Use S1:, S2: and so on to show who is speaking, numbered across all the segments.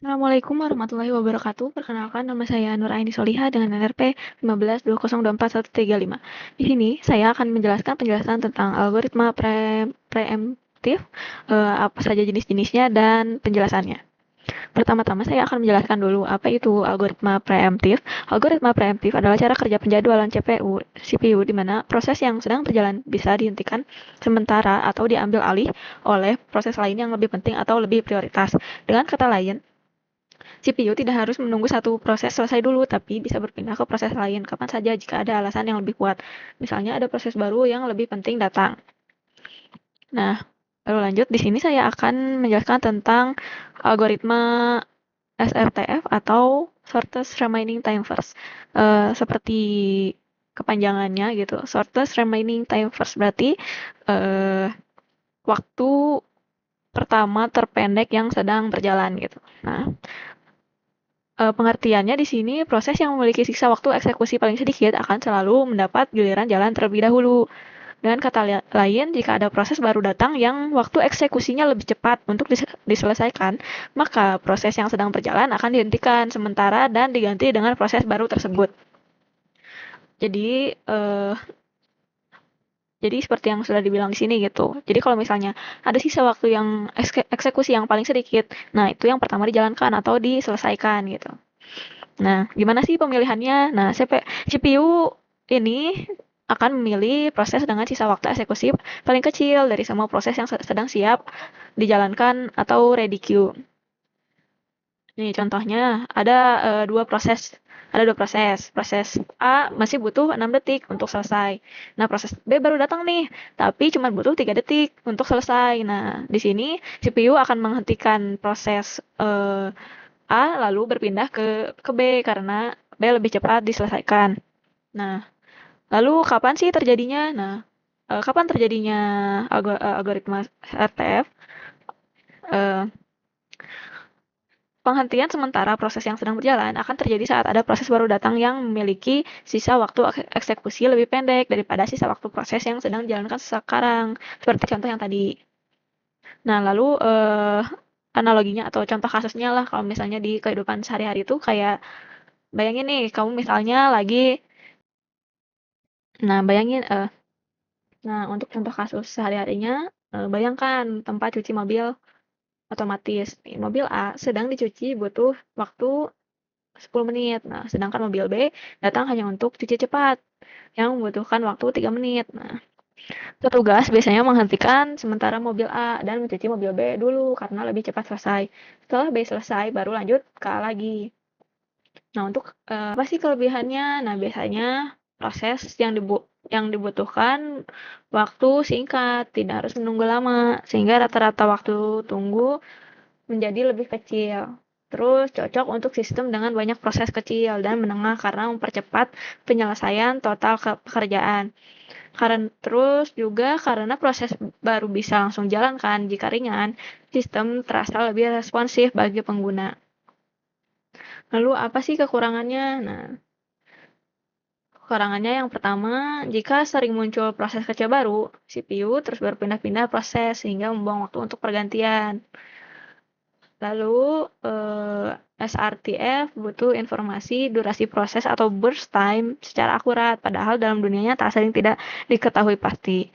S1: Assalamualaikum warahmatullahi wabarakatuh. Perkenalkan, nama saya Nuraini Solihah dengan NRP 1520241135. Di sini saya akan menjelaskan penjelasan tentang algoritma preemptif, apa saja jenis-jenisnya dan penjelasannya. Pertama-tama saya akan menjelaskan dulu apa itu algoritma preemptif. Algoritma preemptif adalah cara kerja penjadwalan CPU di mana proses yang sedang berjalan bisa dihentikan sementara atau diambil alih oleh proses lain yang lebih penting atau lebih prioritas. Dengan kata lain, CPU tidak harus menunggu satu proses selesai dulu, tapi bisa berpindah ke proses lain kapan saja jika ada alasan yang lebih kuat. Misalnya ada proses baru yang lebih penting datang. Nah, lalu lanjut, di sini saya akan menjelaskan tentang algoritma SRTF atau Shortest Remaining Time First. Seperti kepanjangannya gitu, Shortest Remaining Time First berarti eh, waktu pertama terpendek yang sedang berjalan gitu. Nah, pengertiannya di sini proses yang memiliki siksa waktu eksekusi paling sedikit akan selalu mendapat giliran jalan terlebih dahulu. Dengan kata lain, jika ada proses baru datang yang waktu eksekusinya lebih cepat untuk diselesaikan, maka proses yang sedang berjalan akan dihentikan sementara dan diganti dengan proses baru tersebut. Jadi, jadi seperti yang sudah dibilang di sini gitu. Jadi kalau misalnya ada sisa waktu yang eksekusi yang paling sedikit, nah itu yang pertama dijalankan atau diselesaikan gitu. Nah, gimana sih pemilihannya? Nah, CPU ini akan memilih proses dengan sisa waktu eksekusi paling kecil dari semua proses yang sedang siap dijalankan atau ready queue. Nih, contohnya ada dua proses. Ada dua proses. Proses A masih butuh 6 detik untuk selesai. Nah, proses B baru datang nih, tapi cuma butuh 3 detik untuk selesai. Nah, di sini CPU akan menghentikan proses A lalu berpindah ke B karena B lebih cepat diselesaikan. Nah, lalu kapan sih terjadinya? Nah, kapan terjadinya algoritma RTF? Eh, Penghentian sementara proses yang sedang berjalan akan terjadi saat ada proses baru datang yang memiliki sisa waktu eksekusi lebih pendek daripada sisa waktu proses yang sedang dijalankan sekarang. Seperti contoh yang tadi. Nah, lalu analoginya atau contoh kasusnya lah kalau misalnya di kehidupan sehari-hari itu kayak bayangin nih kamu misalnya lagi nah bayangin nah untuk contoh kasus sehari-harinya bayangkan tempat cuci mobil otomatis. Nih, mobil A sedang dicuci butuh waktu 10 menit. Nah, sedangkan mobil B datang hanya untuk cuci cepat yang membutuhkan waktu 3 menit. Nah, petugas biasanya menghentikan sementara mobil A dan mencuci mobil B dulu karena lebih cepat selesai. Setelah B selesai, baru lanjut ke A lagi. Nah, untuk apa sih kelebihannya? Nah, biasanya proses yang dibutuhkan waktu singkat, tidak harus menunggu lama, sehingga rata-rata waktu tunggu menjadi lebih kecil. Terus cocok untuk sistem dengan banyak proses kecil dan menengah karena mempercepat penyelesaian total pekerjaan. Karena terus juga karena proses baru bisa langsung jalankan jika ringan, sistem terasa lebih responsif bagi pengguna. Lalu apa sih kekurangannya? Nah, kekurangannya yang pertama, jika sering muncul proses kecil baru, CPU terus berpindah-pindah proses sehingga membuang waktu untuk pergantian. Lalu SRTF butuh informasi durasi proses atau burst time secara akurat, padahal dalam dunia nyata sering tidak diketahui pasti.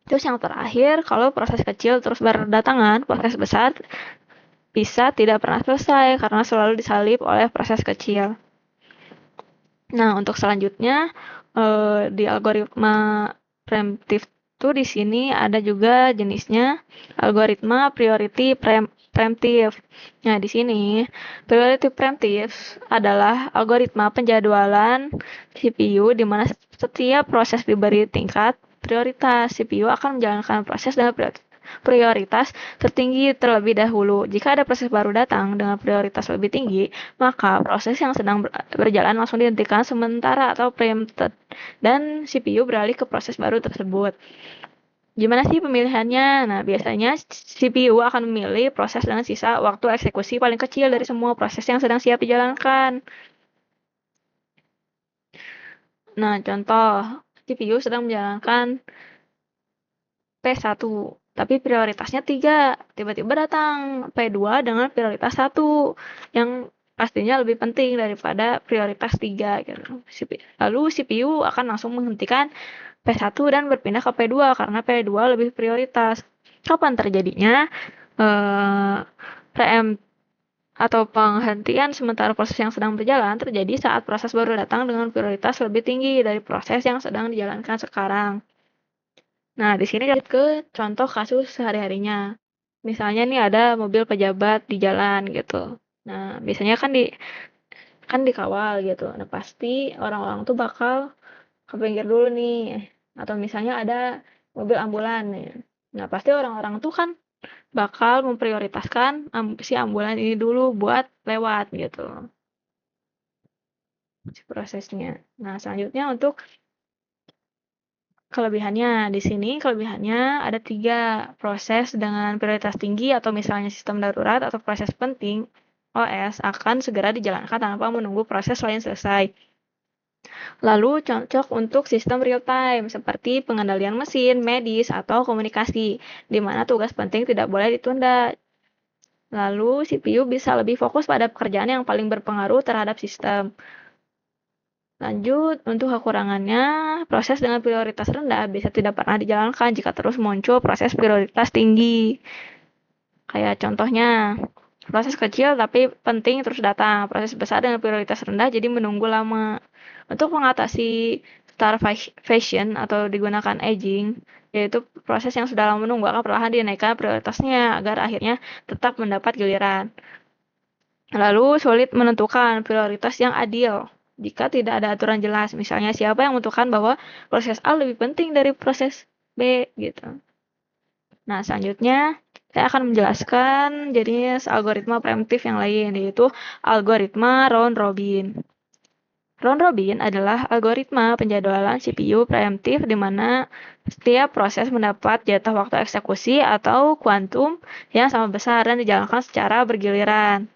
S1: Terus yang terakhir, kalau proses kecil terus berdatangan, proses besar bisa tidak pernah selesai karena selalu disalip oleh proses kecil. Nah, untuk selanjutnya di algoritma preemptif itu di sini ada juga jenisnya algoritma priority preemptif. Nah, di sini priority preemptif adalah algoritma penjadwalan CPU di mana setiap proses diberi tingkat prioritas. CPU akan menjalankan proses dengan prioritas tertinggi terlebih dahulu. Jika ada proses baru datang dengan prioritas lebih tinggi, maka proses yang sedang berjalan langsung dihentikan sementara atau preempted dan CPU beralih ke proses baru tersebut. Gimana sih pemilihannya? Nah, biasanya CPU akan memilih proses dengan sisa waktu eksekusi paling kecil dari semua proses yang sedang siap dijalankan. Nah, contoh CPU sedang menjalankan P1. tapi prioritasnya 3. Tiba-tiba datang P2 dengan prioritas 1 yang pastinya lebih penting daripada prioritas 3 gitu. Lalu CPU akan langsung menghentikan P1 dan berpindah ke P2 karena P2 lebih prioritas. Kapan terjadinya preempt atau penghentian sementara proses yang sedang berjalan terjadi saat proses baru datang dengan prioritas lebih tinggi dari proses yang sedang dijalankan sekarang. Nah, di sini lanjut ke contoh kasus sehari-harinya. Misalnya nih ada mobil pejabat di jalan gitu. Nah, biasanya kan dikawal gitu. Nah, pasti orang-orang tuh bakal ke pinggir dulu nih. Atau misalnya ada mobil ambulan nih. Nah, pasti orang-orang tuh kan bakal memprioritaskan si ambulan ini dulu buat lewat gitu si prosesnya. Nah, selanjutnya untuk kelebihannya. Di sini kelebihannya ada 3 proses dengan prioritas tinggi atau misalnya sistem darurat atau proses penting OS akan segera dijalankan tanpa menunggu proses lain selesai. Lalu cocok untuk sistem real time seperti pengendalian mesin, medis, atau komunikasi, di mana tugas penting tidak boleh ditunda. Lalu CPU bisa lebih fokus pada pekerjaan yang paling berpengaruh terhadap sistem. Lanjut, untuk kekurangannya, proses dengan prioritas rendah bisa tidak pernah dijalankan jika terus muncul proses prioritas tinggi. Kayak contohnya, proses kecil tapi penting terus datang. Proses besar dengan prioritas rendah jadi menunggu lama. Untuk mengatasi starvation atau digunakan aging, yaitu proses yang sudah lama menunggu akan perlahan dinaikkan prioritasnya agar akhirnya tetap mendapat giliran. Lalu sulit menentukan prioritas yang adil jika tidak ada aturan jelas. Misalnya siapa yang menentukan bahwa proses A lebih penting dari proses B gitu. Nah, selanjutnya saya akan menjelaskan jenis algoritma preemptif yang lain, yaitu algoritma round robin. Round robin adalah algoritma penjadwalan CPU preemptif di mana setiap proses mendapat jatah waktu eksekusi atau kuantum yang sama besar dan dijalankan secara bergiliran.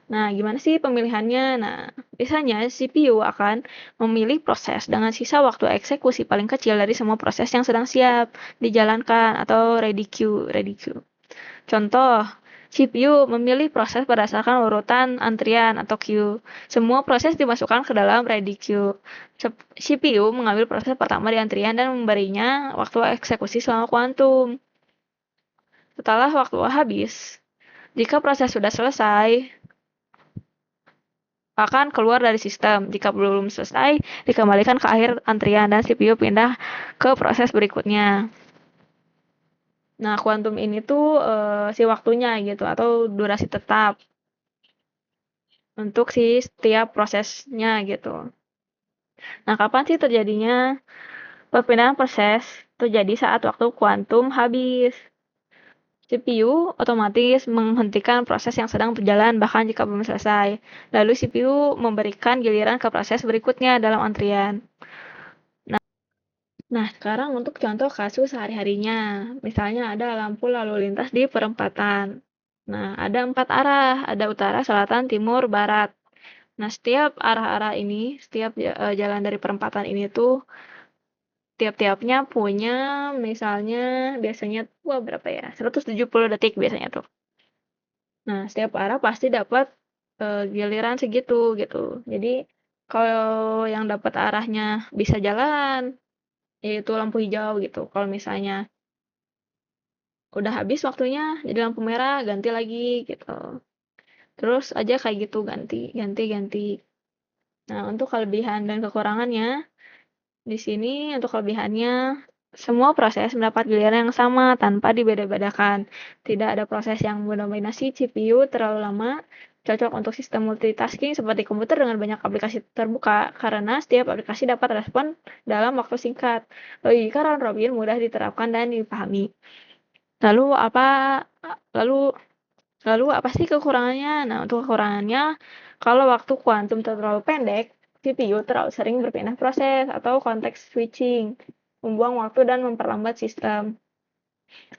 S1: Nah, gimana sih pemilihannya? Nah, biasanya CPU akan memilih proses dengan sisa waktu eksekusi paling kecil dari semua proses yang sedang siap dijalankan atau ready queue. Contoh, CPU memilih proses berdasarkan urutan antrian atau queue. Semua proses dimasukkan ke dalam ready queue. CPU mengambil proses pertama di antrian dan memberinya waktu eksekusi selama kuantum. Setelah waktu habis, jika proses sudah selesai, akan keluar dari sistem. Jika belum selesai, dikembalikan ke akhir antrian dan CPU pindah ke proses berikutnya. Nah, kuantum ini tuh si waktunya gitu atau durasi tetap untuk si setiap prosesnya gitu. Nah, kapan sih terjadinya perpindahan proses? Terjadi saat waktu kuantum habis. CPU otomatis menghentikan proses yang sedang berjalan bahkan jika belum selesai. Lalu CPU memberikan giliran ke proses berikutnya dalam antrian. Nah, sekarang untuk contoh kasus sehari-harinya. Misalnya ada lampu lalu lintas di perempatan. Nah, ada 4 arah, ada utara, selatan, timur, barat. Nah, setiap arah-arah ini, setiap jalan dari perempatan ini tuh tiap-tiapnya punya misalnya biasanya berapa ya? 170 detik biasanya tuh. Nah, setiap arah pasti dapat giliran segitu gitu. Jadi kalau yang dapat arahnya bisa jalan, yaitu lampu hijau gitu. Kalau misalnya udah habis waktunya jadi lampu merah, ganti lagi gitu. Terus aja kayak gitu ganti. Nah, untuk kelebihan dan kekurangannya, di sini untuk kelebihannya semua proses mendapat giliran yang sama tanpa dibeda-bedakan. Tidak ada proses yang mendominasi CPU terlalu lama, cocok untuk sistem multitasking seperti komputer dengan banyak aplikasi terbuka karena setiap aplikasi dapat respon dalam waktu singkat. Logika round robin mudah diterapkan dan dipahami. Lalu apa lalu lalu apa sih kekurangannya? Nah, untuk kekurangannya kalau waktu kuantum terlalu pendek, CPU terlalu sering berpindah proses atau konteks switching, membuang waktu dan memperlambat sistem.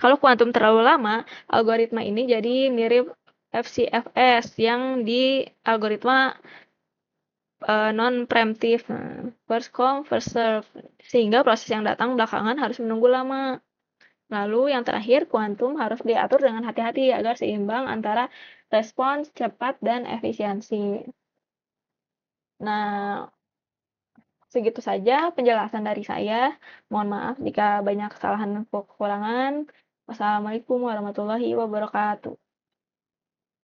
S1: Kalau kuantum terlalu lama, algoritma ini jadi mirip FCFS yang di algoritma non preemptive, first come first serve, sehingga proses yang datang belakangan harus menunggu lama. Lalu yang terakhir, kuantum harus diatur dengan hati-hati agar seimbang antara respons cepat dan efisiensi. Nah, segitu saja penjelasan dari saya. Mohon maaf jika banyak kesalahan dan kekurangan. Wassalamualaikum warahmatullahi wabarakatuh.